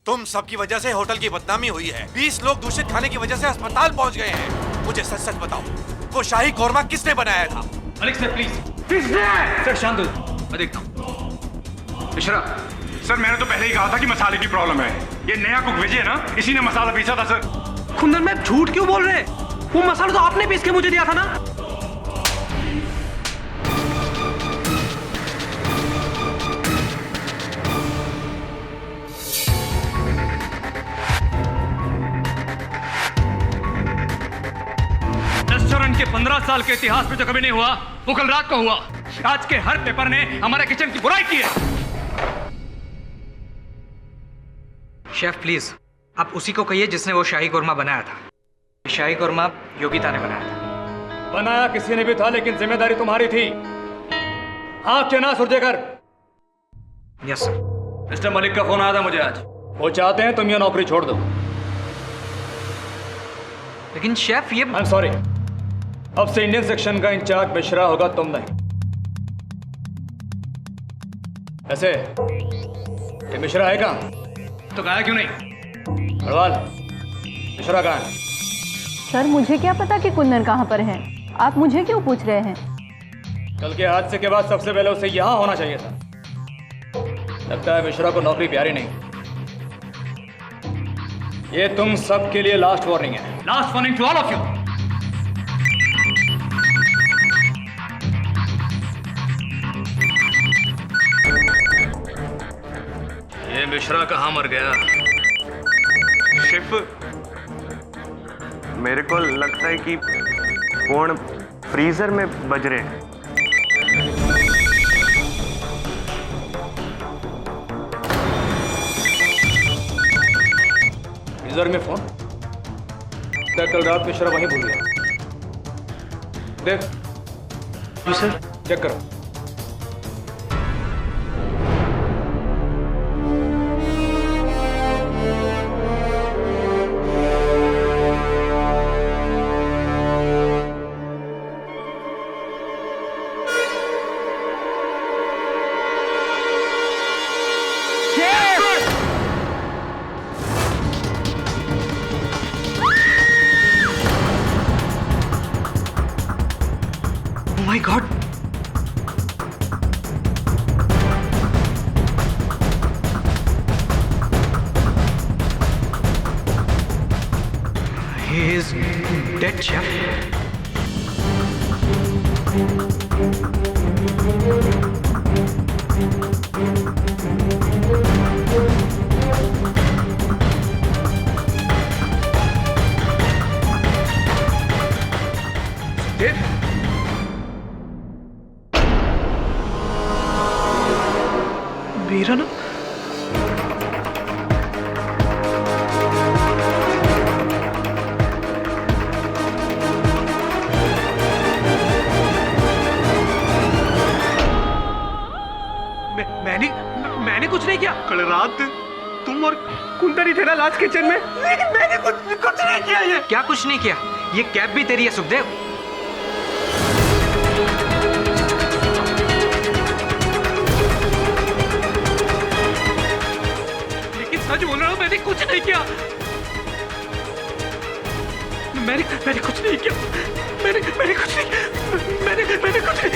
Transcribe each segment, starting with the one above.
तुम सबकी वजह से होटल की बदनामी हुई है। 20 लोग दूषित खाने की वजह से अस्पताल पहुंच गए हैं। मुझे सच सच बताओ, वो शाही कोरमा किसने बनाया था? Malik sir please. सर शांत हो, मैं देखता हूँ। मिश्रा सर, मैंने तो पहले ही कहा था कि मसाले की प्रॉब्लम है। ये नया कुक विजय है ना, इसी ने मसाला पीसा था सर। कुंदन मैम झूठ क्यों बोल रहे हैं? वो मसाला तो आपने पीस के मुझे दिया था ना। रेस्टोरेंट के 15 साल के इतिहास में जो कभी नहीं हुआ, वो कल रात को हुआ। आज के हर पेपर ने हमारे किचन की बुराई की है। शेफ प्लीज, आप उसी को कहिए जिसने वो शाही कोरमा बनाया था। शाही कोरमा योगिता ने बनाया था। बनाया किसी ने भी था, लेकिन जिम्मेदारी तुम्हारी थी। हाँ क्या ना Surjekar? Yes sir. Mister Malik का फोन आया था मुझे आज। वो चाहते हैं तुम ये नौकरी छोड़ दो। लेकिन शेफ ये आई एम सॉरी, अब से इंडियन सेक्शन का इंचार्ज मिश्रा होगा, तुम नहीं। ऐसे ये मिश्रा है कहाँ? तो गाया क्यों नहीं? अग्रवाल, मिश्रा कहाँ है? सर मुझे क्या पता कि कुंदन कहाँ पर है? आप मुझे क्यों पूछ रहे हैं? कल के हादसे के बाद सबसे पहले उसे यहां होना चाहिए था। लगता है मिश्रा को नौकरी प्यारी नहीं। ये तुम सब के लिए लास्ट वार्निंग है। Last warning to all of you. ये मिश्रा कहाँ मर गया? शेफ, मेरे को लगता है कि फोन फ्रीजर में बज रहे हैं। फ्रीजर में फोन? क्या कल रात मिश्रा वहीं भूल गया? देख। जी सर। चेक करो। My god, he is dead chef. Veera ना? मैंने कुछ नहीं किया। कल रात तुम और कुंदन ही थे ना लास्ट किचन में? लेकिन मैंने कुछ नहीं किया। ये क्या कुछ नहीं किया? ये कैब भी तेरी है सुखदेव। सच बोल रहा हूं, मैंने कुछ नहीं किया। मैंने कुछ नहीं किया। मैंने कुछ नहीं किया। मैंने कुछ नहीं।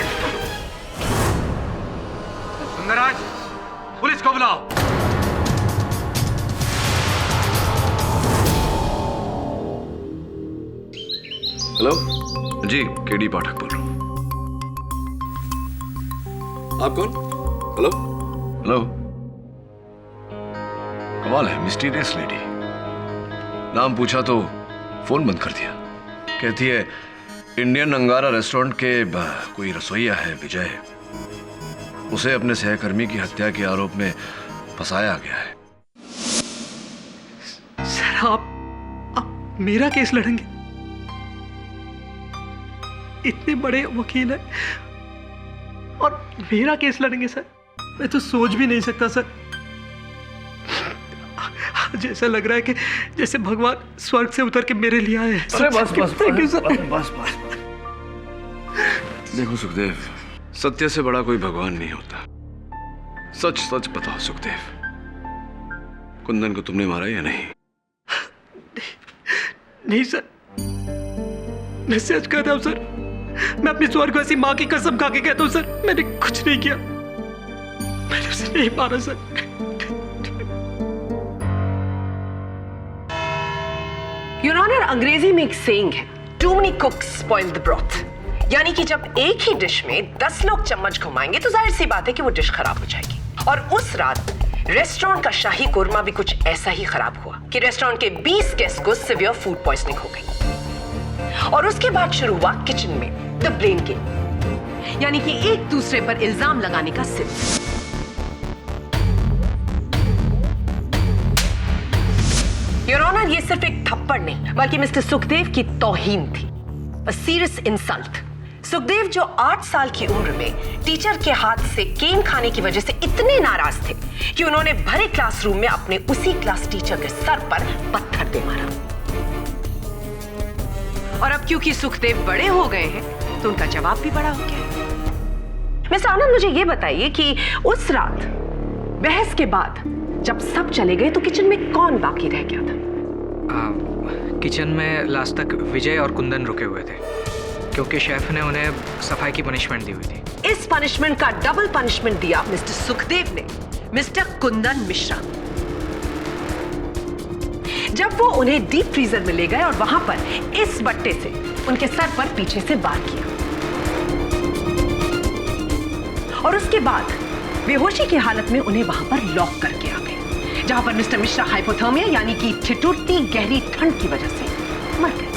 सुंदरराज, पुलिस को बुलाओ। हेलो जी, केडी पाठक बोल रहा हूँ। आप कौन? Hello hello. कमाल है, मिस्टीरियस लेडी। नाम पूछा तो फोन बंद कर दिया। कहती है इंडियन अंगारा रेस्टोरेंट के कोई रसोइया है विजय, उसे अपने सहकर्मी की हत्या के आरोप में फंसाया गया है। सर आप मेरा केस लड़ेंगे? इतने बड़े वकील हैं और मेरा केस लड़ेंगे सर? मैं तो सोच भी नहीं सकता सर। जैसा लग रहा है कि जैसे भगवान स्वर्ग से उतर के मेरे लिए आए हैं। अरे बस बस थैंक यू सर। बस बस। देखो सुखदेव, सत्य से बड़ा कोई भगवान नहीं होता। सच सच बताओ सुखदेव, कुंदन को तुमने मारा या नहीं? नहीं सर, मैं सच कहता हूं सर। मैं अपनी स्वर्गवासी माँ की कसम खा के कहता हूं सर, मैंने कुछ नहीं किया। मैंने उसे नहीं मारा सर। योर ऑनर, अंग्रेजी में एक सेइंग है, too many cooks spoil the broth. यानी कि जब एक ही डिश में 10 लोग चम्मच घुमाएंगे तो जाहिर सी बात है कि वो डिश खराब हो जाएगी। और उस रात रेस्टोरेंट का शाही कोरमा भी कुछ ऐसा ही खराब हुआ कि रेस्टोरेंट के 20 गेस्ट को सीवियर फूड पॉइजनिंग हो गई। और उसके बाद शुरू हुआ किचन में द ब्लेम गेम, यानी कि एक दूसरे पर इल्जाम लगाने का सिलसिला। योर ऑनर, ये सिर्फ एक थप्पड़ नहीं बल्कि मिस्टर सुखदेव की तौहीन थी, अ सीरियस इंसल्ट। सुखदेव जो 8 साल की उम्र में टीचर के हाथ से केन खाने की वजह से इतने नाराज थे कि उन्होंने भरे क्लासरूम में अपने उसी क्लास टीचर के सर पर पत्थर दे मारा। और अब क्योंकि सुखदेव बड़े हो गए हैं तो उनका जवाब भी बड़ा हो गया। मिस्टर आनंद, मुझे ये बताइए कि उस रात बहस के बाद जब सब चले गए तो किचन में कौन बाकी रह गया था? किचन में लास्ट तक विजय और कुंदन रुके हुए थे क्योंकि शेफ ने उन्हें सफाई की पनिशमेंट दी हुई थी। इस पनिशमेंट का डबल पनिशमेंट दिया मिस्टर सुखदेव ने मिस्टर कुंदन मिश्रा। जब वो उन्हें डीप फ्रीजर में ले गए और वहां पर इस बट्टे से उनके सर पर पीछे से वार किया और उसके बाद बेहोशी की हालत में उन्हें वहां पर लॉक करके आ गए, जहां पर मिस्टर मिश्रा हाइपोथर्मिया यानी कि ठिठुरती गहरी ठंड की वजह से मर गए।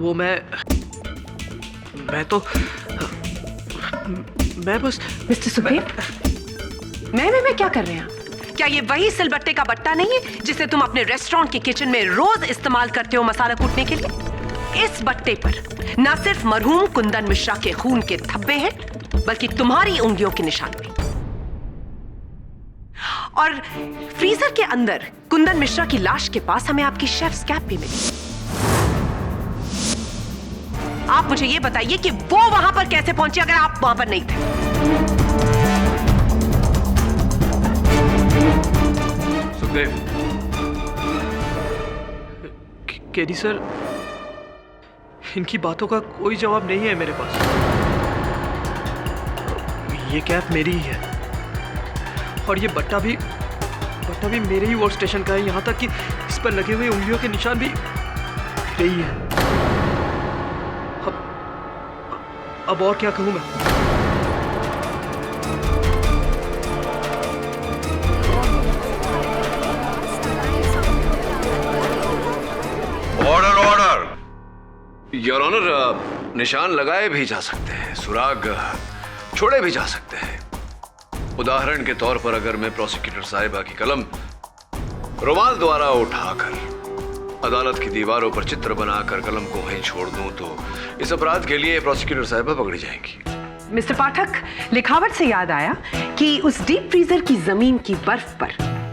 वो मैं बस मिस्टर सुखदेव, मैं क्या कर रहे हैं? क्या ये वही सिलबट्टे का बट्टा नहीं है जिसे तुम अपने रेस्टोरेंट के किचन में रोज इस्तेमाल करते हो मसाला कूटने के लिए? इस बट्टे पर न सिर्फ मरहूम कुंदन मिश्रा के खून के धब्बे हैं बल्कि तुम्हारी उंगलियों के निशान भी। और फ्रीजर के अंदर कुंदन मिश्रा की लाश के पास हमें आपकी शेफ्स कैप भी मिली। आप मुझे यह बताइए कि वो वहां पर कैसे पहुंचे अगर आप वहां पर नहीं थे? सुखदेव, केडी सर, इनकी बातों का कोई जवाब नहीं है मेरे पास। ये कैप मेरी ही है और ये बट्टा भी मेरे ही वर्क स्टेशन का है, यहां तक कि इस पर लगे हुए उंगलियों के निशान भी मेरे ही है। अब और क्या कहूं मैं? Order order. योर ऑनर, निशान लगाए भी जा सकते हैं, सुराग छोड़े भी जा सकते हैं। उदाहरण के तौर पर अगर मैं प्रोसिक्यूटर साहिबा की कलम रुमाल द्वारा उठाकर अदालत की दीवारों पर चित्र बनाकर कलम को वहीं छोड़ दूं तो इस अपराध के लिए प्रोसिक्यूटर साहिबा पकड़ी जाएंगी। मिस्टर पाठक, लिखावट से याद आया कि उस डीप फ्रीजर की जमीन की बर्फ पर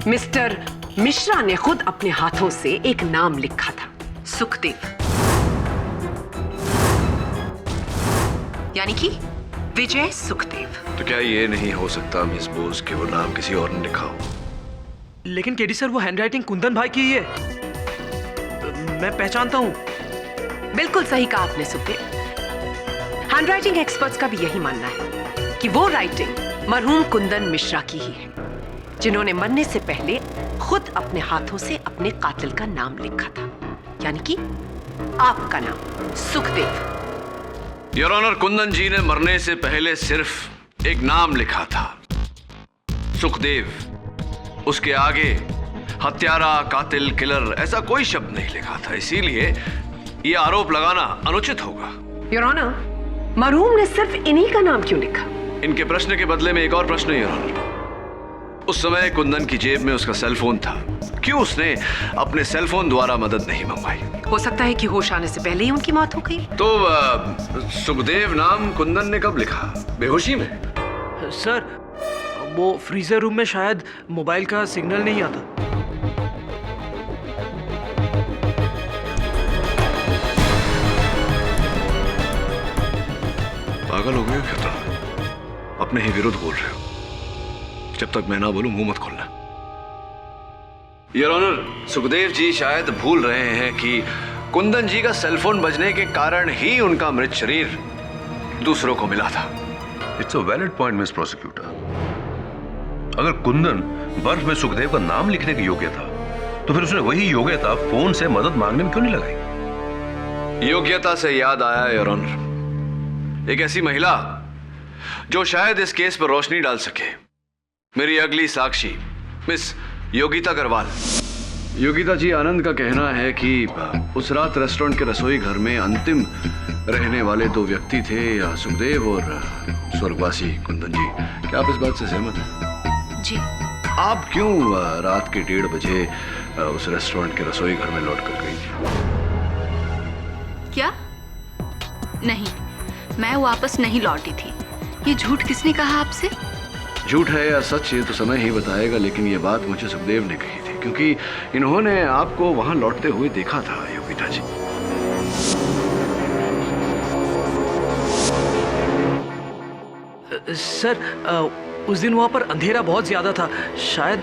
मिस्टर मिश्रा ने खुद अपने हाथों से एक नाम लिखा था, सुखदेव, यानी कि विजय सुखदेव। तो क्या ये नहीं हो सकता मिस बोस कि वो नाम किसी और ने लिखा हो? लेकिन केडी सर, वो हैंडराइटिंग कुंदन भाई की ही है, मैं पहचानता हूं। बिल्कुल सही कहा आपने सुखदेव। हैंडराइटिंग एक्सपर्ट्स का भी यही मानना है कि वो राइटिंग मरहूम कुंदन मिश्रा की ही है, जिन्होंने मरने से पहले खुद अपने हाथों से अपने कातिल का नाम लिखा था, यानी कि आपका नाम सुखदेव। योर ऑनर, कुंदन जी ने मरने से पहले सिर्फ एक नाम लिखा था, सुखदेव। उसके आगे हत्यारा, कातिल, किलर ऐसा कोई शब्द नहीं लिखा था, इसीलिए ये आरोप लगाना अनुचित होगा। योर ऑनर, मरहूम ने सिर्फ इन्हीं का नाम क्यों लिखा? इनके प्रश्न के बदले में एक और प्रश्न, योर ऑनर। उस समय कुंदन की जेब में उसका सेल फोन था, क्यों उसने अपने सेल फोन द्वारा मदद नहीं मंगवाई? हो सकता है कि होश आने से पहले ही उनकी मौत हो गई। तो सुखदेव नाम कुंदन ने कब लिखा? बेहोशी में? सर, वो फ्रीजर रूम में शायद मोबाइल का सिग्नल नहीं आता। पागल हो गए हो क्या तुम? अपने ही विरुद्ध बोल रहे हो। जब तक मैं ना बोलूं मुंह मत खोलना। योर ऑनर, सुखदेव जी शायद भूल रहे हैं कि कुंदन जी का सेलफोन बजने के कारण ही उनका मृत शरीर दूसरों को मिला था। It's a valid point miss prosecutor. अगर कुंदन बर्फ में सुखदेव का नाम लिखने के योग्य था तो फिर उसने वही योग्यता फोन से मदद मांगने में क्यों नहीं लगाई? योग्यता से याद आया योर ऑनर, एक ऐसी महिला जो शायद इस केस पर रोशनी डाल सके, मेरी अगली साक्षी मिस योगिता अग्रवाल। योगिता जी, आनंद का कहना है कि उस रात रेस्टोरेंट के रसोई घर में अंतिम रहने वाले दो व्यक्ति थे, सुखदेव और स्वर्गवासी कुंदन जी। क्या आप इस बात से सहमत हैं? जी। आप क्यों रात के 1:30 बजे उस रेस्टोरेंट के रसोई घर में लौट कर गई थी? क्या? नहीं, मैं वापस नहीं लौटी थी। ये झूठ किसने कहा आपसे? झूठ है या सच ये तो समय ही बताएगा, लेकिन ये बात मुझे सुखदेव ने कही थी क्योंकि इन्होंने आपको वहां लौटते हुए देखा था योगिता जी। सर, उस दिन वहाँ पर अंधेरा बहुत ज्यादा था, शायद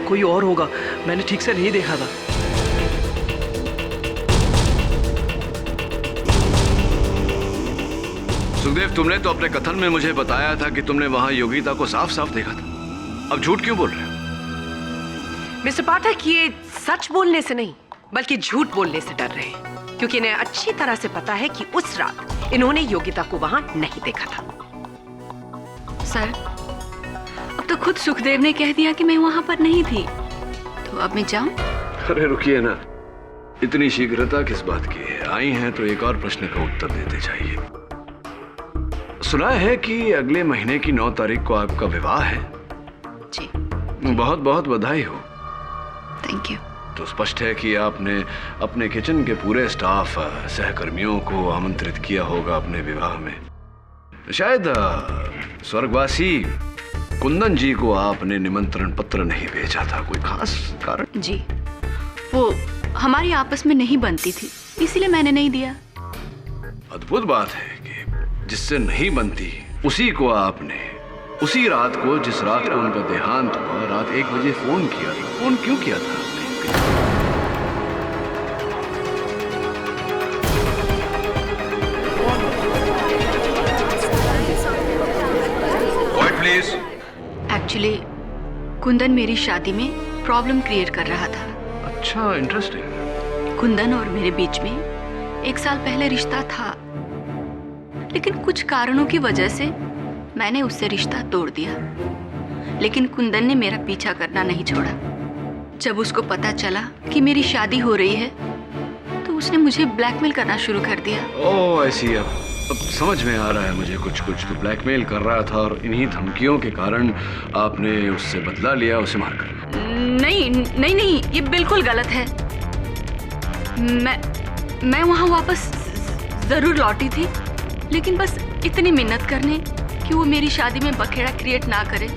कोई और होगा, मैंने ठीक से नहीं देखा था। सुखदेव, तुमने तो अपने कथन में मुझे बताया था कि तुमने वहां योगिता को साफ साफ देखा था। अब झूठ क्यों बोल रहे हो? मिस्टर पाठक, ये सच बोलने से नहीं बल्कि झूठ बोलने से डर रहे हैं, क्योंकि इन्हें अच्छी तरह से पता है कि उस रात इन्होंने योगिता को वहां नहीं देखा था। सर, अब तो खुद सुखदेव ने कह दिया कि मैं वहां पर नहीं थी, तो अब मैं जाऊं? अरे रुकिए ना, इतनी शीघ्रता किस बात की है? आई हैं तो एक और प्रश्न का उत्तर देते चाहिए। सुना है कि अगले महीने की 9 तारीख को आपका विवाह है। जी। बहुत बहुत बधाई हो। Thank you. तो स्पष्ट है कि आपने अपने किचन के पूरे स्टाफ, सहकर्मियों को आमंत्रित किया होगा अपने विवाह में। शायद स्वर्गवासी कुंदन जी को आपने निमंत्रण पत्र नहीं भेजा था, कोई खास कारण? जी, वो हमारी आपस में नहीं बनती थी, इसीलिए मैंने नहीं दिया। अद्भुत बात है कि जिससे नहीं बनती उसी को आपने उसी रात को, जिस रात को उनका देहांत हुआ, रात 1 बजे फोन किया था। फोन क्यों किया था Quiet, please. एक्चुअली कुंदन मेरी शादी में प्रॉब्लम क्रिएट कर रहा था। अच्छा, इंटरेस्टिंग। कुंदन और मेरे बीच में 1 साल पहले रिश्ता था, लेकिन कुछ कारणों की वजह से मैंने उससे रिश्ता तोड़ दिया। लेकिन कुंदन ने मेरा पीछा करना नहीं छोड़ा। जब उसको पता चला कि मेरी शादी हो रही है तो उसने मुझे ब्लैकमेल करना शुरू कर दिया। ओह, ऐसी अब समझ में आ रहा है मुझे। कुछ तो ब्लैकमेल कर रहा था और इन्हीं धमकियों के कारण आपने उससे बदला लिया, उसे मारकर। नहीं, ये बिल्कुल गलत है। मैं वहां वापस जरूर लौटी थी, लेकिन बस इतनी मिन्नत करने कि वो मेरी शादी में बखेड़ा क्रिएट ना करे।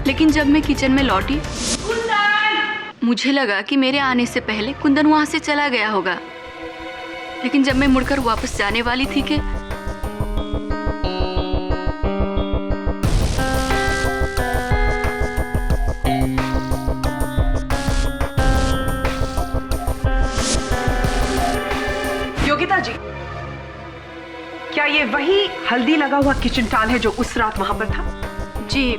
लेकिन जब मैं किचन में लौटी, मुझे लगा कि मेरे आने से पहले कुंदन वहां से चला गया होगा। लेकिन जब मैं मुड़कर वापस जाने वाली थी कि योगिता जी, क्या ये वही हल्दी लगा हुआ किचन टॉवल है जो उस रात वहां पर था? जी,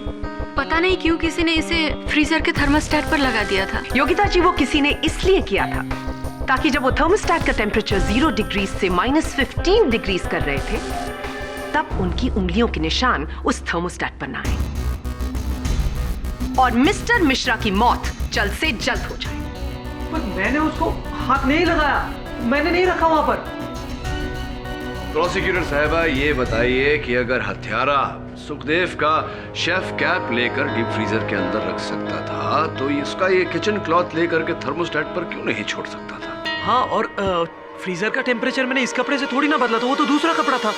पता नहीं क्यों किसी ने इसे फ्रीजर के थर्मोस्टेट पर लगा दिया था। योगिता जी, वो किसी ने इसलिए किया था ताकि जब वो थर्मोस्टेट का टेम्परेचर 0 डिग्री से -15 डिग्री कर रहे थे, तब उनकी उंगलियों के निशान उस थर्मोस्टेट पर ना आए और मिस्टर मिश्रा की मौत जल्द से जल्द हो जाए। पर मैंने उसको हाथ नहीं लगाया, मैंने नहीं रखा वहां पर। प्रोसिक्यूटर साहबा, ये बताइए कि अगर हत्यारा सुखदेव का शेफ कैप लेकर डीप फ्रीजर के अंदर रख सकता था तो इसका ये किचन क्लॉथ लेकर के थर्मोस्टेट पर क्यों नहीं छोड़ सकता था? हाँ, और फ्रीजर का टेम्परेचर मैंने इस कपड़े से थोड़ी ना बदला था, वो तो दूसरा कपड़ा था।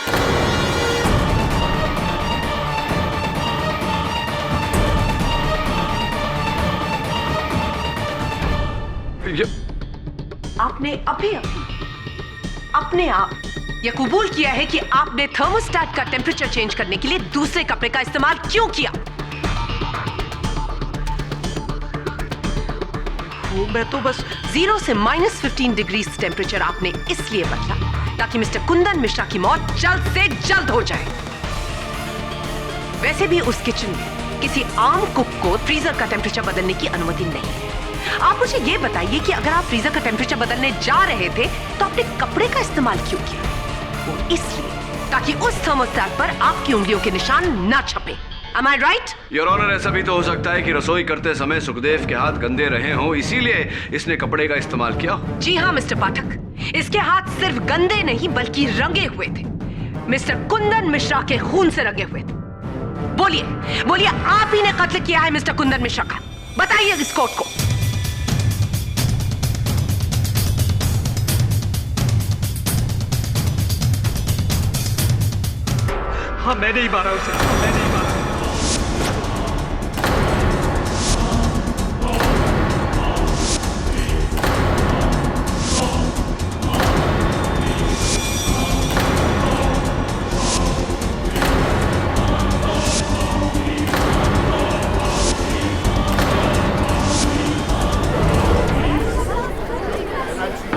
आपने अभी अपने आप यह कबूल किया है कि आपने थर्मोस्टेट का टेम्परेचर चेंज करने के लिए दूसरे कपड़े का इस्तेमाल क्यों किया? वो मैं तो बस 0 से -15 डिग्री टेम्परेचर आपने इसलिए बदला ताकि मिस्टर कुंदन मिश्रा की मौत जल्द से जल्द हो जाए। वैसे भी उस किचन में किसी आम कुक को फ्रीजर का टेम्परेचर बदलने की अनुमति नहीं है। आप मुझे ये बताइए कि अगर आप फ्रीजर का टेम्परेचर बदलने जा रहे थे तो आपने कपड़े का इस्तेमाल क्यों किया? वो इसलिए ताकि उस थर्मोस्टेट पर आपकी उंगलियों के निशान ना छपे। Am I right? Your honour, ऐसा भी तो हो सकता है कि रसोई करते समय सुखदेव के हाथ गंदे रहे हों, इसीलिए इसने कपड़े का इस्तेमाल किया। जी हाँ मिस्टर पाठक, इसके हाथ सिर्फ गंदे नहीं बल्कि रंगे हुए थे। मिस्टर कुंदन मिश्रा के खून से रंगे हुए थे। बोलिए बोलिए, आप ही ने कत्ल किया है मिस्टर कुंदन मिश्रा का। बताइए इस कोर्ट को। हाँ, मैंने ही मारा उसे, मैंने ही मारा।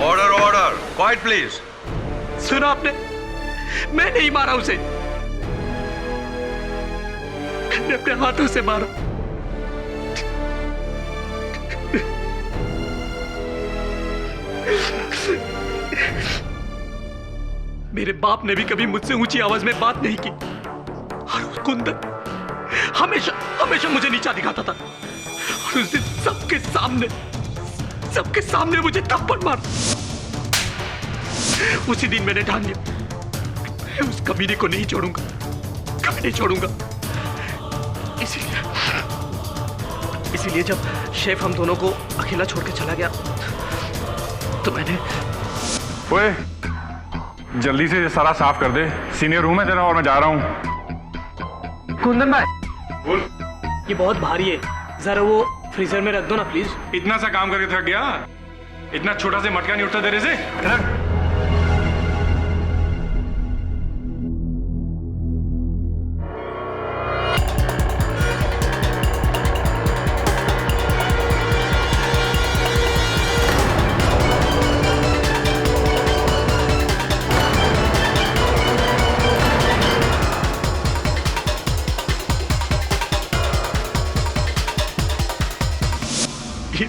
Order order, quite please. सुना आपने? मैं नहीं मारा उसे, मैंने अपने हाथों से मारा। मेरे बाप ने भी कभी मुझसे ऊंची आवाज में बात नहीं की और उस कुंदन हमेशा हमेशा मुझे नीचा दिखाता था और उस दिन सबके सामने मुझे थप्पड़ मारा। उसी दिन मैंने ठान लिया, मैं उस कमीने को नहीं छोड़ूंगा, कभी नहीं छोड़ूंगा। इसीलिए जब शेफ हम दोनों को अकेला छोड़ के चला गया तो मैंने। ओए, जल्दी से सारा साफ कर दे। सीनियर रूम है तेरा और मैं जा रहा हूँ। कुंदन भाई, बोल। ये बहुत भारी है, जरा वो फ्रीजर में रख दो ना प्लीज। इतना सा काम करके थक गया? इतना छोटा से मटका नहीं उठता तेरे से?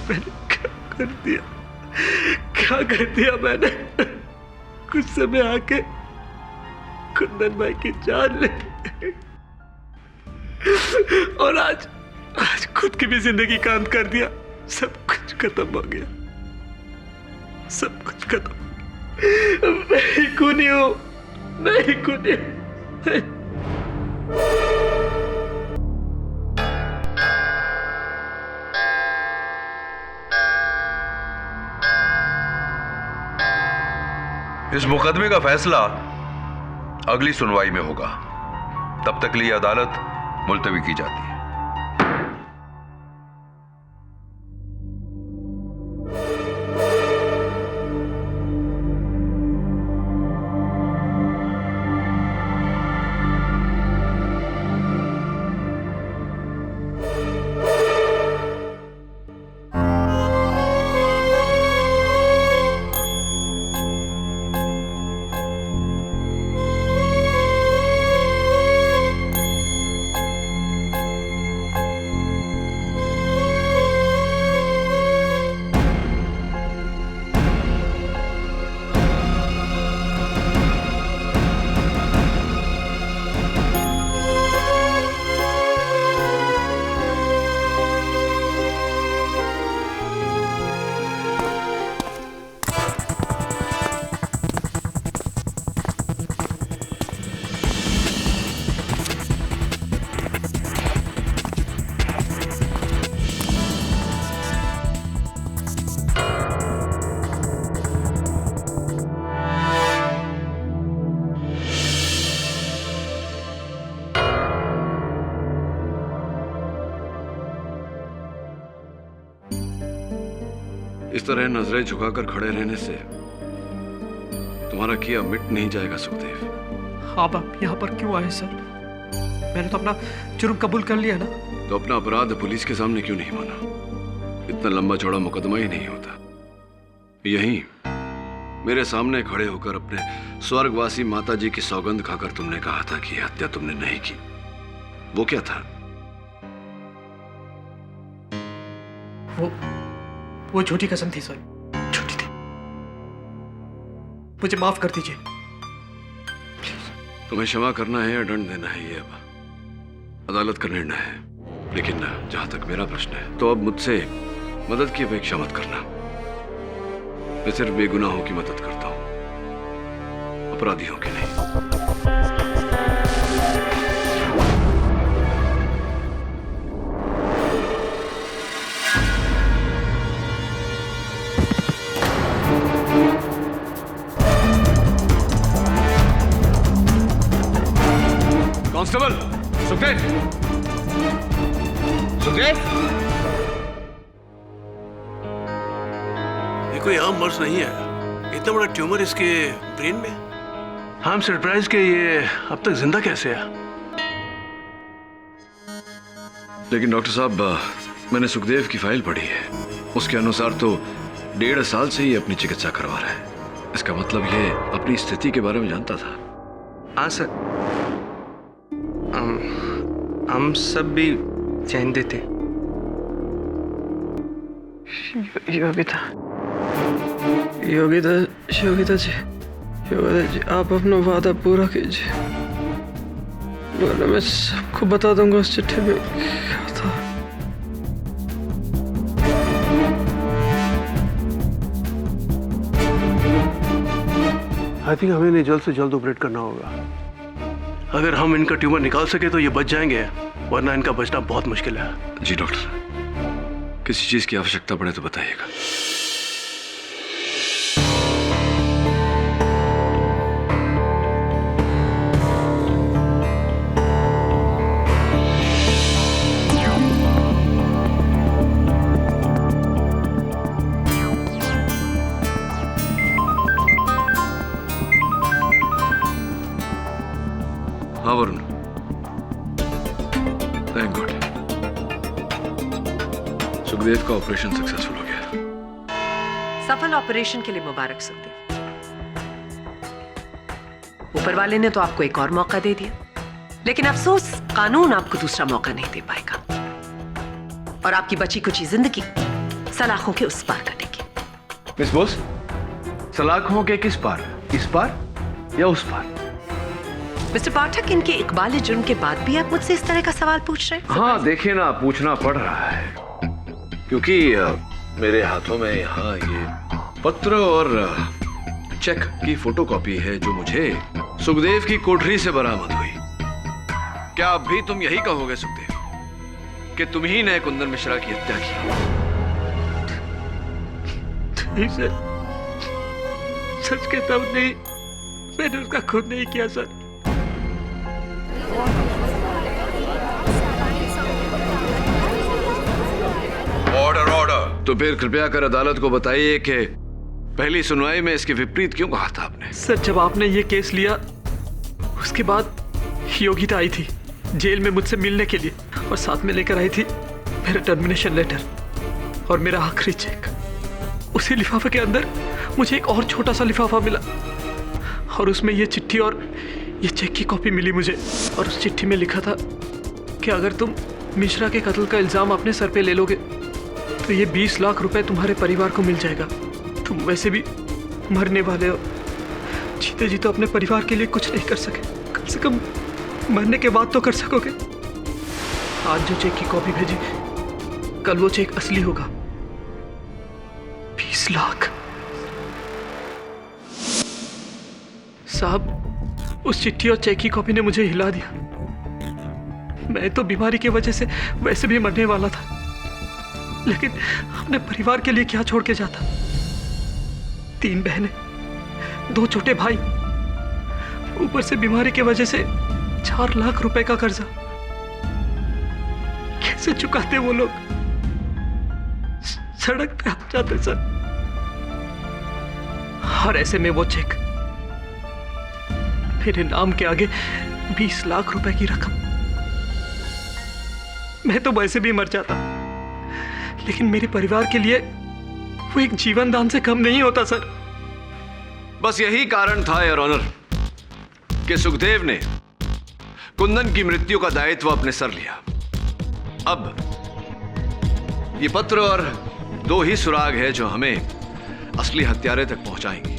मैंने क्या कर दिया मैंने? गुस्से में आके कुंदन भाई की जान ले और आज खुद की भी जिंदगी का अंत कर दिया। सब कुछ खत्म हो गया, सब कुछ खत्म। मैं ही खूनी हूं, मैं ही खूनी हूं। इस मुकदमे का फैसला अगली सुनवाई में होगा, तब तक के लिए अदालत मुलतवी की जाती है। इस तरह नजरें झुकाकर खड़े रहने से तुम्हारा किया मिट नहीं जाएगा सुखदेव। आप यहाँ पर क्यों आए सर? मैंने तो अपना जुर्म कबूल कर लिया ना। तो अपना अपराध पुलिस के सामने क्यों नहीं माना? इतना लंबा चौड़ा मुकदमा ही नहीं होता। यहीं मेरे सामने खड़े होकर अपने स्वर्गवासी माता जी की सौगंध खाकर तुमने कहा था कि हत्या तुमने नहीं की। वो क्या था? वो झूठी कसम थी सर, झूठी थी। मुझे माफ कर दीजिए। तुम्हें क्षमा करना है या दंड देना है ये अब अदालत का निर्णय है। लेकिन जहां तक मेरा प्रश्न है तो अब मुझसे मदद की अपेक्षा मत करना। मैं सिर्फ बेगुनाहों की मदद करता हूं, अपराधियों की नहीं। कांस्टेबल सुखदेव, सुखदेव, ये कोई आम मर्ज नहीं है। इतना बड़ा ट्यूमर इसके ब्रेन में। आई एम सरप्राइज कि ये अब तक जिंदा कैसे है। लेकिन डॉक्टर साहब, मैंने सुखदेव की फाइल पढ़ी है। उसके अनुसार तो 1.5 साल से ही अपनी चिकित्सा करवा रहा है। इसका मतलब ये अपनी स्थिति के बारे में जानता था। हाँ सर, हम सब भी जानते थे। योगिता योगिता योगिता जी, योगिता जी, आप अपना वादा पूरा कीजिए, वरना मैं सबको बता दूंगा उस चिट्ठी में क्या था। आई थिंक हमें इन्हें जल्द से जल्द ऑपरेट करना होगा। अगर हम इनका ट्यूमर निकाल सके तो ये बच जाएंगे, वरना इनका बचना बहुत मुश्किल है। जी डॉक्टर, किसी चीज की आवश्यकता पड़े तो बताइएगा। हाँ वरुण, थैंक गॉड, सुखदेव का ऑपरेशन सक्सेसफुल हो गया। सफल ऑपरेशन के लिए मुबारक सुखदेव। ऊपर वाले ने तो आपको एक और मौका दे दिया, लेकिन अफसोस कानून आपको दूसरा मौका नहीं दे पाएगा और आपकी बची कुची जिंदगी सलाखों के उस पार कटेगी। मिस बोस, सलाखों के किस पार? इस पार या उस पार? मिस्टर पाठक, इनके इकबाल जुर्म के बाद भी आप मुझसे इस तरह का सवाल पूछ रहे हैं? हाँ देखिए ना, पूछना पड़ रहा है क्योंकि मेरे हाथों में यहाँ ये पत्र और चेक की फोटोकॉपी है जो मुझे सुखदेव की कोठरी से बरामद हुई। क्या अब भी तुम यही कहोगे सुखदेव कि तुम ही ने कुंदन मिश्रा की हत्या की? सच कहता हूं, नहीं, मैंने उसका खुद नहीं किया सर। Order order. तो फिर कृपया कर अदालत को बताइए कि पहली सुनवाई में इसके विपरीत क्यों कहा था आपने? सर, जब आपने ये केस लिया उसके बाद योगिता आई थी जेल में मुझसे मिलने के लिए और साथ में लेकर आई थी मेरा टर्मिनेशन लेटर और मेरा आखिरी चेक। उसी लिफाफे के अंदर मुझे एक और छोटा सा लिफाफा मिला और उसमें ये चिट्ठी और ये चेक की कॉपी मिली मुझे। और उस चिट्ठी में लिखा था कि अगर तुम मिश्रा के कत्ल का इल्जाम अपने सर पे ले लोगे तो ये 20 लाख रुपए तुम्हारे परिवार को मिल जाएगा। तुम वैसे भी मरने वाले हो, जीते जी तो अपने परिवार के लिए कुछ नहीं कर सके, कम से कम मरने के बाद तो कर सकोगे। आज जो चेक की कॉपी भेजी, कल वो चेक असली होगा। 20 लाख। साहब, उस चिट्ठी और चेक की कॉपी ने मुझे हिला दिया। मैं तो बीमारी की वजह से वैसे भी मरने वाला था, लेकिन अपने परिवार के लिए क्या छोड़ के जाता? 3 बहनें, 2 छोटे भाई, ऊपर से बीमारी की वजह से 4 लाख रुपए का कर्जा। कैसे चुकाते वो लोग? सड़क पे आ जाते सर। और ऐसे में वो चेक मेरे नाम के आगे 20 लाख रुपए की रकम। मैं तो वैसे भी मर जाता, लेकिन मेरे परिवार के लिए वो एक जीवन दान से कम नहीं होता सर। बस यही कारण था योर ऑनर कि सुखदेव ने कुंदन की मृत्यु का दायित्व अपने सर लिया। अब ये पत्र और 2 ही सुराग है जो हमें असली हत्यारे तक पहुंचाएंगे।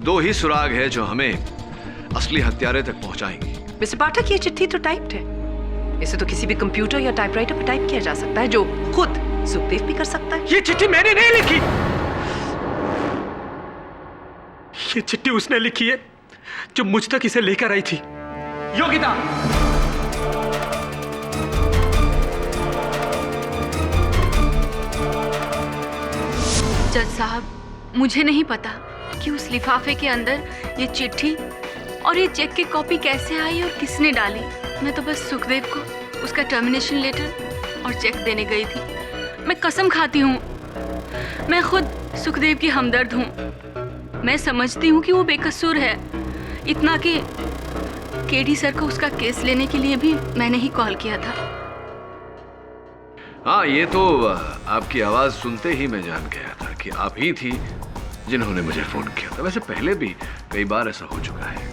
दो ही सुराग है जो हमें असली हत्यारे तक पहुंचाएंगे। मिस्टर पाठक, ये चिट्ठी तो टाइप्ड है। इसे तो किसी भी कंप्यूटर या टाइपराइटर पर टाइप किया जा सकता है, जो खुद सुखदेव भी कर सकता है। ये चिट्ठी मैंने नहीं लिखी, ये चिट्ठी उसने लिखी है जो मुझ तक इसे लेकर आई थी। योगिता, जज साहब, मुझे नहीं पता कि उस लिफाफे के अंदर ये चिट्ठी और ये चेक की कॉपी कैसे आई और किसने डाली। मैं तो बस सुखदेव को उसका टर्मिनेशन लेटर और चेक देने गई थी। मैं कसम खाती हूँ, मैं खुद सुखदेव की हमदर्द हूँ। मैं समझती हूँ कि वो बेकसूर है, इतना कि केडी सर को उसका केस लेने के लिए भी मैंने ही कॉल किया था। हाँ, ये तो आपकी आवाज सुनते ही मैं जान गया था कि आप ही थी जिन्होंने मुझे फोन किया था। वैसे पहले भी कई बार ऐसा हो चुका है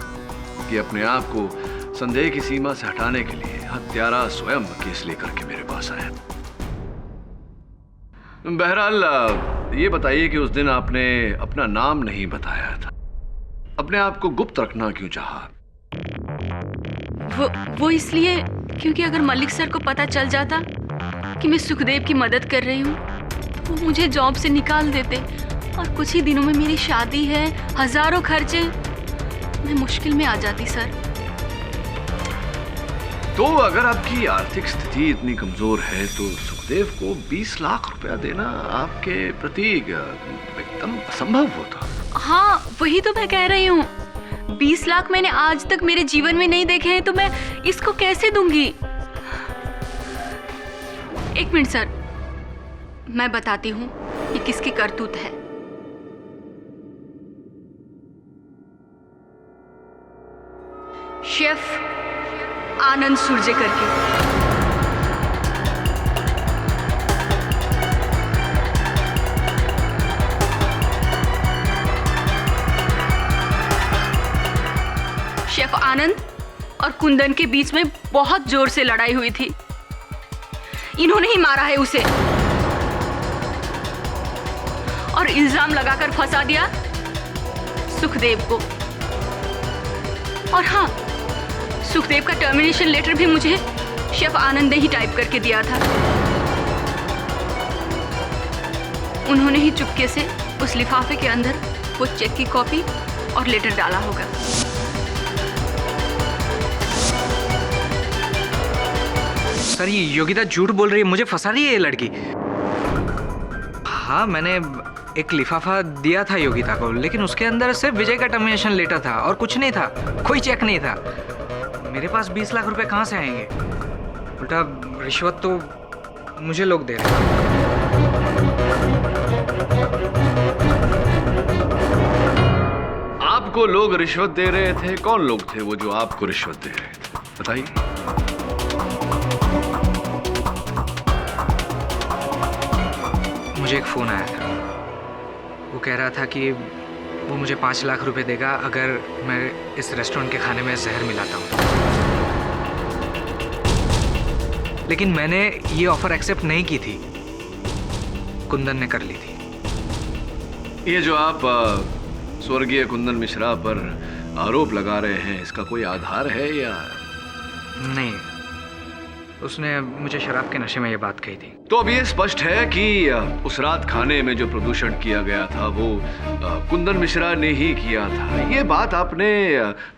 कि अपने आप को संदेह की सीमा से हटाने के लिए हत्यारा स्वयं केस लेकर के मेरे पास आया था। बहरहाल ये बताइए कि उस दिन आपने अपना नाम नहीं बताया था, अपने आप को गुप्त रखना क्यों चाहा? वो इसलिए क्योंकि अगर मलिक सर को पता चल जाता कि मैं सुखदेव की मदद कर रही हूँ तो वो मुझे जॉब से निकाल देते और कुछ ही दिनों में मेरी शादी है, हजारों खर्चे, मैं मुश्किल में आ जाती सर। तो अगर आपकी आर्थिक स्थिति इतनी कमजोर है तो सुखदेव को 20 लाख रुपया देना आपके प्रति एकदम असंभव होता। हाँ, वही तो मैं कह रही हूँ। 20 लाख मैंने आज तक मेरे जीवन में नहीं देखे हैं, तो मैं इसको कैसे दूंगी? एक मिनट सर, मैं बताती हूँ ये किसकी करतूत है। शेफ आनंद सुरजेकर की। शेफ आनंद और कुंदन के बीच में बहुत जोर से लड़ाई हुई थी। इन्होंने ही मारा है उसे और इल्जाम लगाकर फंसा दिया सुखदेव को। और हाँ, सुखदेव का टर्मिनेशन लेटर भी मुझे शेफ आनंद ने ही टाइप करके दिया था। उन्होंने ही चुपके से उस लिफाफे के अंदर वो चेक की कॉपी और लेटर डाला होगा। सर, ये योगिता झूठ बोल रही है, मुझे फंसा रही है ये लड़की। हाँ, मैंने एक लिफाफा दिया था योगिता को, लेकिन उसके अंदर सिर्फ विजय का टर्मिनेशन लेटर था और कुछ नहीं था, कोई चेक नहीं था। मेरे पास 20 लाख रुपए कहाँ से आएंगे? उल्टा रिश्वत तो मुझे लोग दे रहे हैं। आपको लोग रिश्वत दे रहे थे? कौन लोग थे वो जो आपको रिश्वत दे रहे थे, बताइए। मुझे एक फोन आया था, वो कह रहा था कि वो मुझे 5 लाख रुपए देगा अगर मैं इस रेस्टोरेंट के खाने में जहर मिलाता हूँ। लेकिन मैंने ये ऑफर एक्सेप्ट नहीं की थी, कुंदन ने कर ली थी। ये जो आप स्वर्गीय कुंदन मिश्रा पर आरोप लगा रहे हैं, इसका कोई आधार है या नहीं? उसने मुझे शराब के नशे में ये बात कही थी। तो अब ये स्पष्ट है कि उस रात खाने में जो प्रदूषण किया गया था वो कुंदन मिश्रा ने ही किया था। ये बात आपने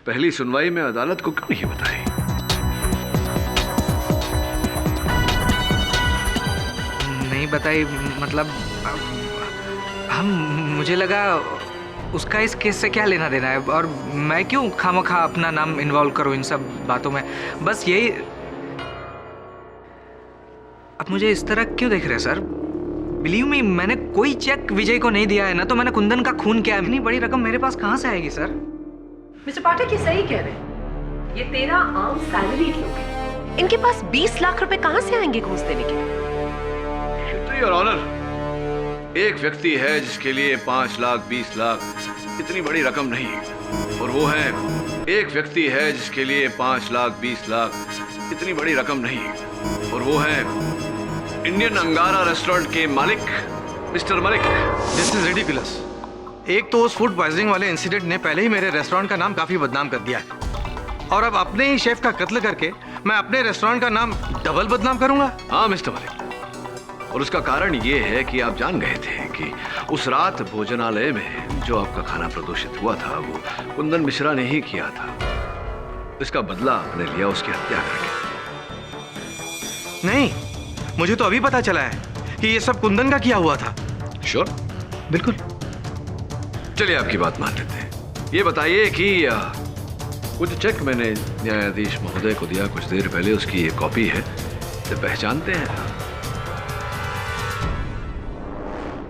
पहली सुनवाई में अदालत को क्यों नहीं बताई? नहीं बताई मतलब मुझे लगा उसका इस केस से क्या लेना देना है, और मैं क्यों खामखा अपना नाम इन्वॉल्व करूं इन सब बातों में। बस यही। अब मुझे इस तरह क्यों देख रहे हैं सर? बिलीव मी, मैंने कोई चेक विजय को नहीं दिया है ना, तो मैंने कुंदन का खून किया है। इतनी बड़ी रकम मेरे पास कहाँ से आएगी सर? मिस्टर पाठक ये सही कह रहे हैं, ये 13 आम सैलरीड लोग हैं, इनके पास 20 लाख रुपए कहाँ से आएंगे घूस देने के लिए? योर ऑनर, एक व्यक्ति है जिसके लिए 5 लाख 20 लाख इतनी बड़ी रकम नहीं, और वो है एक व्यक्ति है जिसके लिए 5 लाख 20 लाख इतनी बड़ी रकम नहीं, और वो है इंडियन अंगारा रेस्टोरेंट के मालिक mister Malik. This is ridiculous. एक तो उस फूड पॉइजनिंग वाले इंसिडेंट ने पहले ही मेरे रेस्टोरेंट का नाम काफी बदनाम कर दिया है, और अब अपने ही शेफ का कत्ल करके मैं अपने रेस्टोरेंट का नाम डबल बदनाम करूंगा। हाँ मिस्टर मलिक, और उसका कारण ये है कि आप जान गए थे कि उस रात भोजनालय में जो आपका खाना प्रदूषित हुआ था वो कुंदन मिश्रा ने ही किया था। इसका बदला आपने लिया उसकी हत्या करके। नहीं, मुझे तो अभी पता चला है कि ये सब कुंदन का किया हुआ था। श्योर? बिल्कुल। चलिए आपकी बात मान लेते हैं। ये बताइए कि कुछ चेक मैंने न्यायाधीश महोदय को दिया कुछ देर पहले, उसकी ये कॉपी है, इसे पहचानते हैं?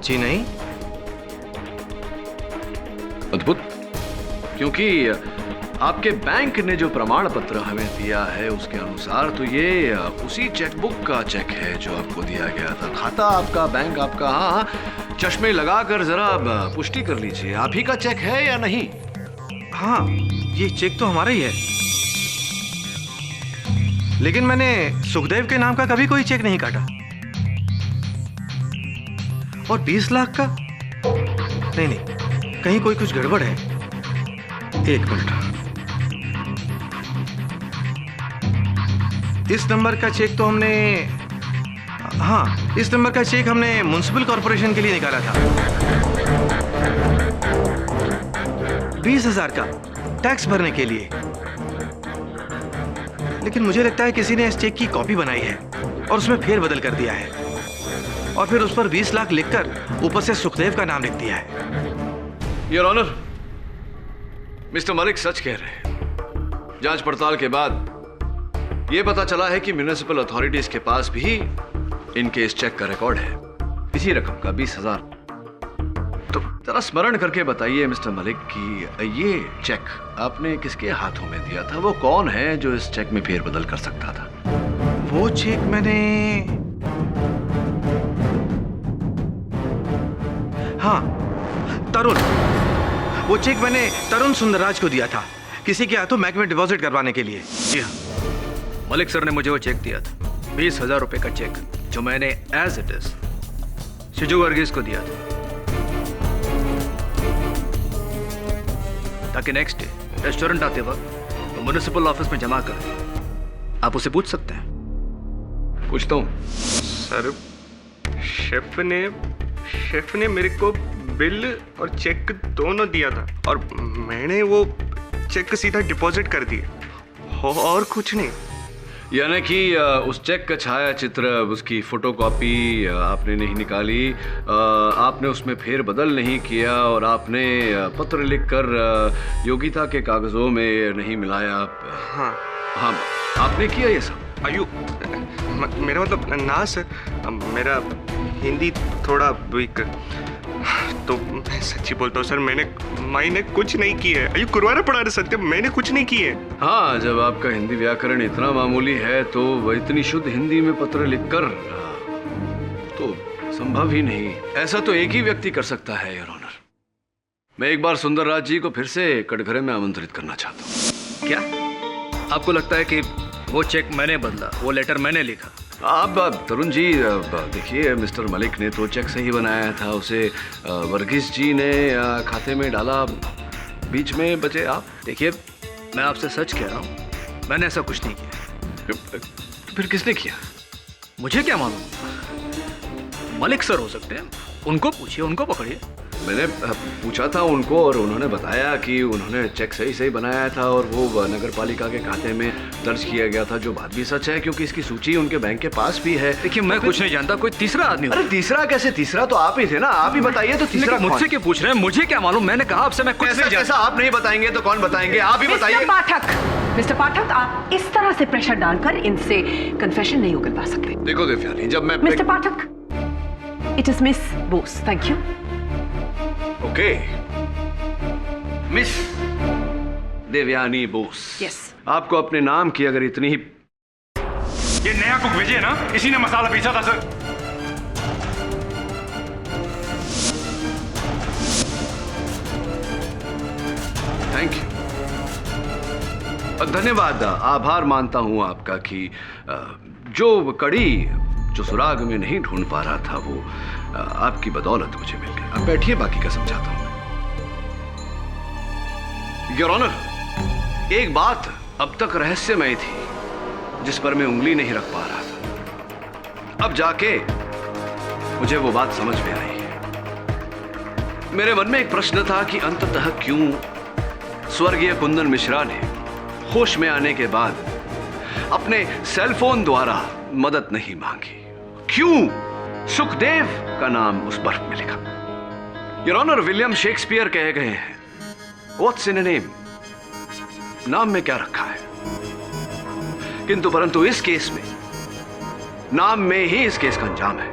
जी नहीं। अद्भुत, क्योंकि आपके बैंक ने जो प्रमाण पत्र हमें दिया है उसके अनुसार तो ये उसी चेकबुक का चेक है जो आपको दिया गया था। खाता आपका, बैंक आपका। हाँ, चश्मे लगाकर जरा पुष्टि कर लीजिए, आप ही का चेक है या नहीं? हाँ, ये चेक तो हमारा ही है, लेकिन मैंने सुखदेव के नाम का कभी कोई चेक नहीं काटा। और 20 लाख का? नहीं, कहीं कोई कुछ गड़बड़ है। एक मिनट, इस नंबर का चेक तो हमने, हाँ, इस नंबर का चेक हमने म्युनिसिपल कॉर्पोरेशन के लिए निकाला था। 20,000 का टैक्स भरने के लिए। लेकिन मुझे लगता है किसी ने इस चेक की कॉपी बनाई है और उसमें फेरबदल कर दिया है, और फिर उस पर 20 लाख लिखकर ऊपर से सुखदेव का नाम लिख दिया है। योर ऑनर, मिस्टर मलिक सच कह रहे हैं। जांच पड़ताल के बाद यह पता चला है कि म्युनिसिपल अथॉरिटीज के पास भी इनके इस चेक का रिकॉर्ड है, इसी रकम का 20,000। तो जरा स्मरण करके बताइए मिस्टर मलिक कि ये चेक आपने किसके हाथों में दिया था? वो कौन है जो इस चेक में फेरबदल कर सकता था? वो चेक मैंने, हाँ, तरुण, वो चेक मैंने तरुण सुंदरराज को दिया था, किसी के हाथों बैंक में डिपॉजिट करवाने के लिए। जी हाँ, मलिक सर ने मुझे वो चेक दिया था, 20,000 रुपए का चेक, जो मैंने एज इट इज शिजू वर्गीस को दिया था, ताकि नेक्स्ट डे रेस्टोरेंट आते वक्त वो म्युनिसिपल ऑफिस में जमा कर दें। आप उसे पूछ सकते हैं। पूछता हूँ। सर, शेफ ने मेरे को बिल और चेक दोनों दिया था, और मैंने वो चेक सीधा डिपॉजिट कर दिया, और कुछ नहीं। यानी कि उस चेक का छाया चित्र, उसकी फोटोकॉपी आपने नहीं निकाली, आपने उसमें फेरबदल नहीं किया, और आपने पत्र लिखकर योगिता के कागजों में नहीं मिलाया। हाँ, आपने किया ये सब? मेरा मतलब ना सर, मेरा हिंदी थोड़ा वीक, तो मैं सच्ची बोलता हूँ सर, मैंने कुछ नहीं किया है। अयो कुरवारा पड़ा रहे सत्य, मैंने कुछ नहीं किया है। हाँ, जब आपका हिंदी व्याकरण इतना मामूली है तो वह इतनी शुद्ध हिंदी में पत्र लिखकर तो संभव ही नहीं। ऐसा तो एक ही व्यक्ति कर सकता है योर ऑनर। मैं एक बार सुंदरराज जी को फिर से कटघरे में आमंत्रित करना चाहता हूँ। क्या आपको लगता है कि वो चेक मैंने बदला, वो लेटर मैंने लिखा? आप तरुण जी देखिए, मिस्टर मलिक ने तो चेक सही बनाया था, उसे वर्गीस जी ने खाते में डाला, बीच में बचे आप। देखिए, मैं आपसे सच कह रहा हूँ, मैंने ऐसा कुछ नहीं किया। फिर किसने किया? मुझे क्या मालूम, मलिक सर हो सकते हैं, उनको पूछिए, उनको पकड़िए। मैंने पूछा था उनको और उन्होंने बताया कि उन्होंने चेक सही बनाया था और वो नगर पालिका के खाते में दर्ज किया गया था, जो बात भी सच है क्योंकि इसकी सूची उनके बैंक के पास भी है। देखिए, मैं कुछ नहीं जानता, कोई तीसरा आदमी। अरे तीसरा कैसे? तीसरा तो आप ही थे ना, आप ही बताइए। तो तीसरा मुझसे क्यों पूछ रहे हैं? मुझे क्या मालूम, मैंने कहा आपसे मैं कुछ नहीं जानता। ऐसा आप नहीं बताएंगे तो कौन बताएंगे? आप ही बताइए। मिस्टर पाठक, आप इस तरह से प्रेशर डालकर इनसे कन्फेशन नहीं उगलवा सकते। देखो देवयानी, जब मैं mister Pathak, It is Miss Bose. Thank you. Okay, miss Devyani Bose. Yes. आपको अपने नाम की अगर इतनी ही ये नया कुक विजय ना, इसी ने मसाला पीसा था सर। थैंक यू, धन्यवाद, आभार मानता हूं आपका कि जो कड़ी जो सुराग में नहीं ढूंढ पा रहा था वो आपकी बदौलत मुझे मिल गई। अब बैठिए, बाकी का समझाता हूं। योर ऑनर, एक बात अब तक रहस्यमय थी जिस पर मैं उंगली नहीं रख पा रहा था। अब जाके मुझे वो बात समझ में आई है। मेरे मन में एक प्रश्न था कि अंततः क्यों स्वर्गीय कुंदन मिश्रा ने होश में आने के बाद अपने सेल फोन द्वारा मदद नहीं मांगी। क्यों सुखदेव का नाम उस बर्फ में लिखा। योर ऑनर, विलियम शेक्सपियर कह गए हैं, व्हाट्स इन अ नेम, नाम में क्या रखा है। किंतु परंतु इस केस में नाम में ही इस केस का अंजाम है।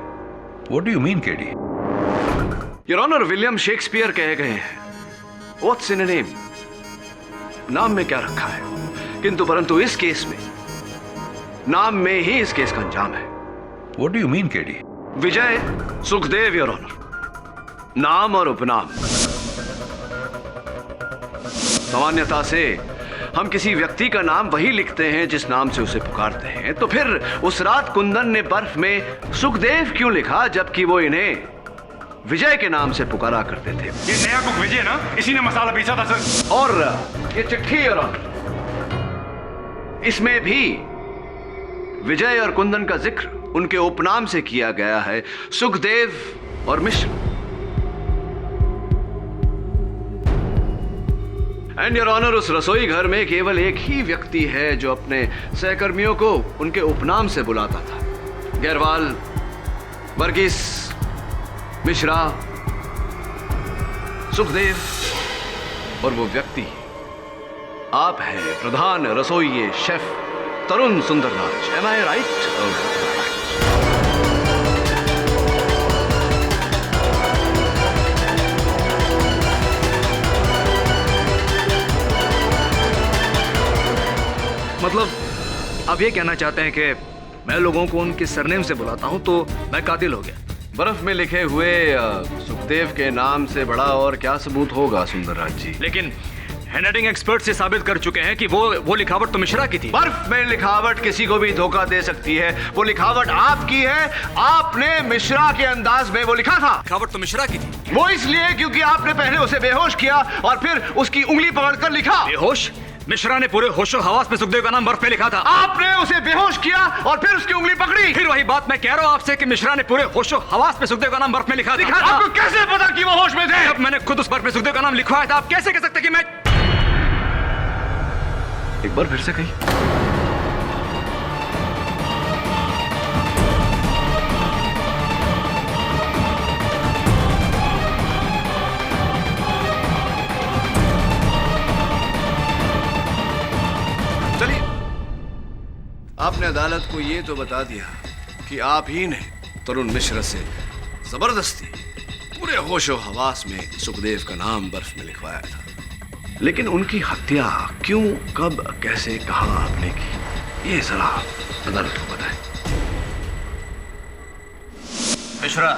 What do you mean, KD? Your honour, William Shakespeare कह गए हैं, व्हाट्स इन अ नेम, नाम में क्या रखा है। किंतु परंतु इस केस में नाम में ही इस केस का अंजाम है। What do you mean, KD? Vijay Sukhdev, your honour, नाम और उपनाम। सामान्यता से हम किसी व्यक्ति का नाम वही लिखते हैं जिस नाम से उसे पुकारते हैं, तो फिर उस रात कुंदन ने बर्फ में सुखदेव क्यों लिखा जबकि वो इन्हें विजय के नाम से पुकारा करते थे। ये नया कुक विजय ना, इसी ने मसाला पीसा था सर। और ये चिट्ठी, योर ऑनर, इसमें भी विजय और कुंदन का जिक्र उनके उपनाम से किया गया है, सुखदेव और मिश्र। एंड योर ऑनर, उस रसोई घर में केवल एक ही व्यक्ति है जो अपने सहकर्मियों को उनके उपनाम से बुलाता था। गैरवाल, वर्गीस, मिश्रा, सुखदेव, और वो व्यक्ति आप हैं, प्रधान रसोइये शेफ तरुण सुंदरराज। एम आई राइट? मतलब आप ये कहना चाहते हैं कि मैं लोगों को उनके सरनेम से बुलाता हूं तो मैं कातिल हो गया। बर्फ में लिखे हुए सुखदेव के नाम से बड़ा और क्या सबूत होगा सुंदरराज जी। लेकिन हैंडराइटिंग एक्सपर्ट से साबित कर चुके हैं कि वो लिखावट तो मिश्रा की थी। बर्फ में लिखावट किसी को भी धोखा दे सकती है। वो लिखावट आपकी है, आपने मिश्रा के अंदाज में वो लिखा था। लिखावट तो मिश्रा की थी। वो इसलिए क्योंकि आपने पहले उसे बेहोश किया और फिर उसकी उंगली पकड़कर लिखा। बेहोश? मिश्रा ने पूरे होशो हवास में सुखदेव का नाम बर्फ पे लिखा था। आपने उसे बेहोश किया और फिर उसकी उंगली पकड़ी। फिर वही बात मैं कह रहा हूँ आपसे कि मिश्रा ने पूरे होशो हवास में सुखदेव का नाम बर्फ में लिखा था। आपको कैसे पता कि वो होश में थे? जब मैंने खुद उस बर्फ में सुखदेव का नाम लिखवाया था, आप कैसे कह सकते कि मैं। एक बार फिर से कही। चलिए, आपने अदालत को ये तो बता दिया कि आप ही ने तरुण मिश्र से जबरदस्ती पूरे होशो हवास में सुखदेव का नाम बर्फ में लिखवाया था। लेकिन उनकी हत्या क्यों, कब, कैसे, कहां आपने की, ये जरा अदालत को बताएं। मिश्रा,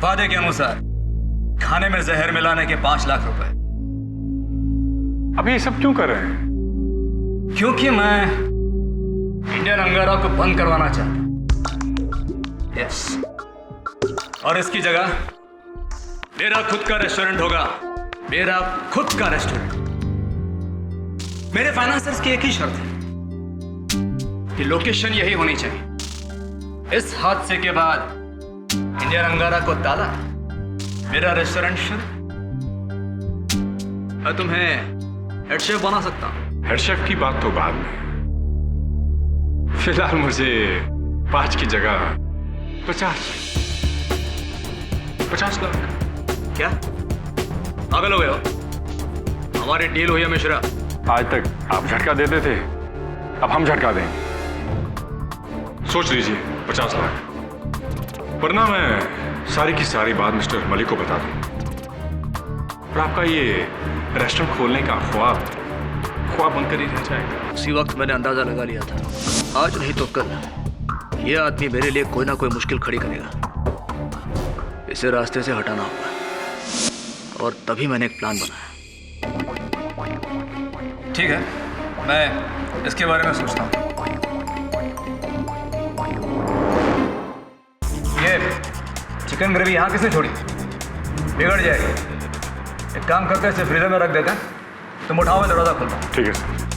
वादे के अनुसार खाने में जहर मिलाने के 5 लाख रुपए। अब ये सब क्यों कर रहे हैं? क्योंकि मैं इंडियन अंगारा को बंद करवाना चाहता। यस, और इसकी जगह मेरा खुद का रेस्टोरेंट होगा। मेरा खुद का रेस्टोरेंट। मेरे फाइनेंसर्स की एक ही शर्त है कि लोकेशन यही होनी चाहिए। इस हादसे के बाद इंडियन अंगारा को ताला, मेरा रेस्टोरेंट शुरू। मैं तुम्हें हेड शेफ बना सकता हूं। हेड शेफ की बात तो बाद में, फिलहाल मुझे 5 की जगह 50 लाख। क्या पागल हो गए हो? हमारी डील हुई है मिश्रा। आज तक आप झटका देते थे, अब हम झटका देंगे। सोच लीजिए, 50 लाख। वरना मैं सारी की सारी बात मिस्टर मलिक को बता दूं। और आपका ये रेस्टोरेंट खोलने का ख्वाब बनकर ही रह जाएगा। उसी वक्त मैंने अंदाजा लगा लिया था, आज नहीं तो कल ये आदमी मेरे लिए कोई ना कोई मुश्किल खड़ी करेगा। इसे रास्ते से हटाना होगा और तभी मैंने एक प्लान बनाया। ठीक है, मैं इसके बारे में सोचता हूँ। ये चिकन ग्रेवी यहाँ किसने छोड़ी? बिगड़ जाएगी। एक काम करते हैं, इसे फ्रीजर में रख देते हैं। तुम उठाओ, मैं दरवाजा खोलता हूँ। ठीक है सर।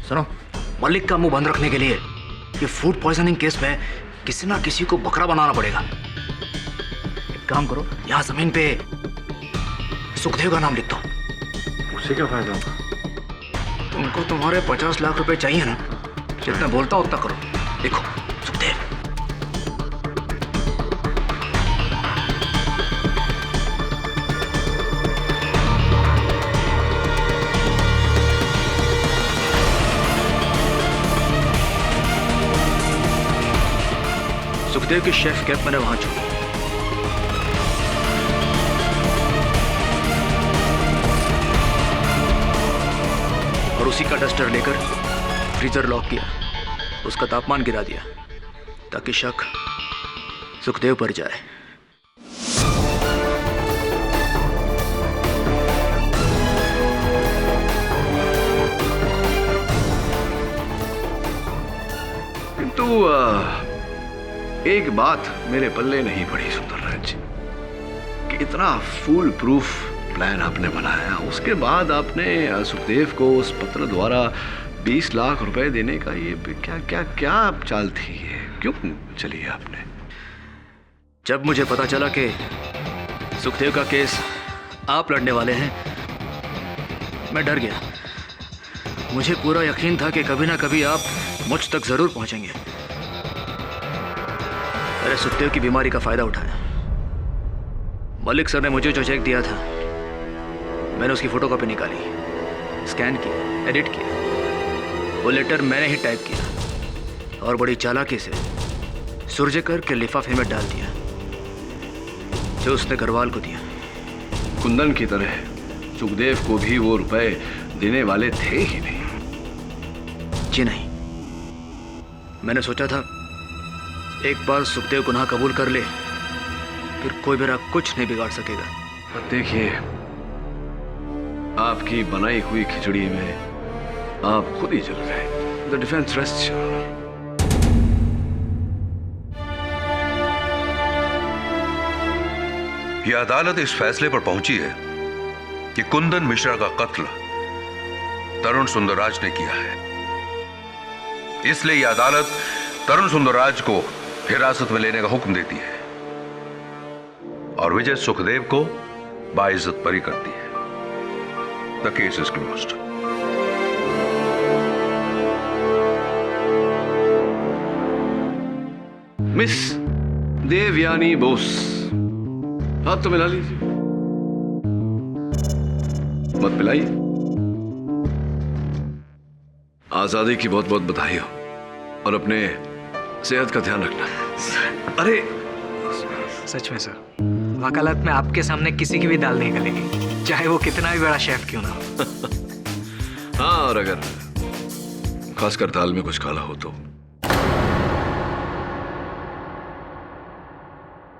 सुनो, मलिक का मुंह बंद रखने के लिए ये फूड पॉइजनिंग केस में किसी ना किसी को बकरा बनाना पड़ेगा। एक काम करो, यहाँ जमीन पे सुखदेव का नाम लिख दो। उससे क्या फायदा होगा? तुमको तुम्हारे 50 लाख रुपए चाहिए ना, जितना बोलता उतना करो। देखो, सुखदेव। सुखदेव की शेफ कैप मैंने वहां छोड़ी। और उसी का डस्टर लेकर फ्रीजर लॉक किया, उसका तापमान गिरा दिया ताकि शक सुखदेव पर जाए। किंतु एक बात मेरे पल्ले नहीं पड़ी सुंदरराज जी, कि इतना फूल प्रूफ प्लान आपने बनाया, उसके बाद आपने सुखदेव को उस पत्र द्वारा 20 लाख रुपए देने का ये क्या क्या क्या चाल थी? ये क्यों चली है आपने? जब मुझे पता चला कि सुखदेव का केस आप लड़ने वाले हैं, मैं डर गया। मुझे पूरा यकीन था कि कभी ना कभी आप मुझ तक जरूर पहुंचेंगे। मैंने सुखदेव की बीमारी का फायदा उठाया। मलिक सर ने मुझे जो चेक दिया था, मैंने उसकी फोटोकॉपी निकाली, स्कैन किया, एडिट किया। वो लेटर मैंने ही टाइप किया और बड़ी चालाकी से सुरजेकर के लिफाफे में डाल दिया, जो उसने गरवाल को दिया। कुंदन की तरह सुखदेव को भी वो रुपए देने वाले थे ही नहीं। जी नहीं, मैंने सोचा था एक बार सुखदेव गुनाह कबूल कर ले, फिर कोई मेरा कुछ नहीं बिगाड़ सकेगा। पर देखिए, आपकी बनाई हुई खिचड़ी में आप खुद ही जल गए। The defence rest. यह अदालत इस फैसले पर पहुंची है कि कुंदन मिश्रा का कत्ल तरुण सुंदरराज ने किया है। इसलिए यह अदालत तरुण सुंदरराज को हिरासत में लेने का हुक्म देती है और विजय सुखदेव को बाइज्जत बरी करती है। The case is closed. Miss Devyani Bose, हाथ तो मिला लीजिए। मत मिलाइए। आजादी की बहुत बहुत बधाई हो और अपने सेहत का ध्यान रखना। अरे सच में सर, वकालत में आपके सामने किसी की भी दाल नहीं गलेगी, चाहे वो कितना भी बड़ा शेफ क्यों ना हो। हाँ, और अगर खासकर दाल में कुछ काला हो तो